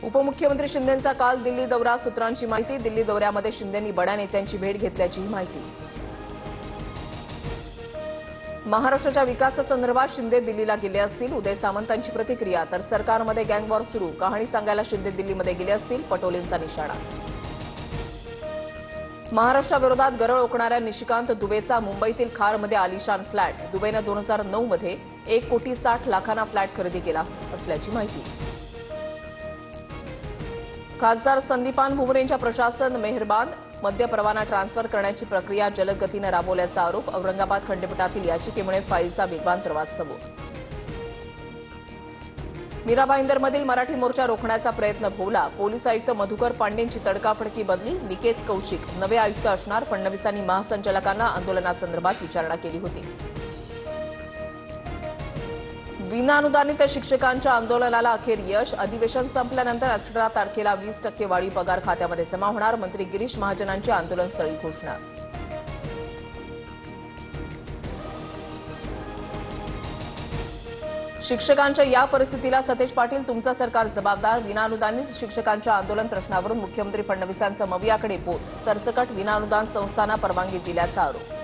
उपमुख्यमंत्री शिंदेंचा काल दिल्ली दौरा, सूत्रांची माहिती. दिल्ली दौऱ्यामध्ये शिंदेंनी बड्या नेत्यांची भेट घेतल्याची माहिती. महाराष्ट्राच्या विकासासंदर्भात शिंदे दिल्लीला गेले असतील, उदय सामंतांची प्रतिक्रिया. तर सरकारमध्ये गँगवॉर सुरू, कहाणी सांगायला शिंदे दिल्लीमध्ये गेले असतील, पटोलेंचा निशाणा. महाराष्ट्राविरोधात गरळ ओकणाऱ्या निशिकांत दुबेचा मुंबईतील खारमध्ये आलिशान फ्लॅट. दुबेनं 2009 मध्ये 1,60,00,000 फ्लॅट खरेदी केला असल्याची माहिती. खासदार संदीपान भुमरेंच्या प्रशासन मेहरबान, मद्य परवाना ट्रान्सफर करण्याची प्रक्रिया जलद गतीनं राबवल्याचा आरोप. औरंगाबाद खंडपीठातील याचिकेमुळे फाईलचा वेगवान प्रवास सुरू. मीरा भाईंदरमधील मराठी मोर्चा रोखण्याचा प्रयत्न भोवला. पोलीस आयुक्त मधुकर पांडेंची तडकाफडकी बदली. निकेत कौशिक नवे आयुक्त असणार. फडणवीसांनी महासंचालकांना आंदोलनासंदर्भात विचारणा केली होती. विनाअनुदानित शिक्षकांच्या आंदोलनाला अखेर यश. अधिवेशन संपल्यानंतर 18 तारखेला 20% वाढीव पगार खात्यामध्ये जमा होणार. मंत्री गिरीश महाजनांची आंदोलनस्थळी घोषणा. शिक्षकांच्या या परिस्थितीला सतेज पाटील, तुमचं सरकार जबाबदार. विनाअनुदानित शिक्षकांच्या आंदोलन प्रश्नावरून मुख्यमंत्री फडणवीसांचं मवियाकडे बोट. सरसकट विनाअनुदान संस्थांना परवानगी दिल्याचा आरोप.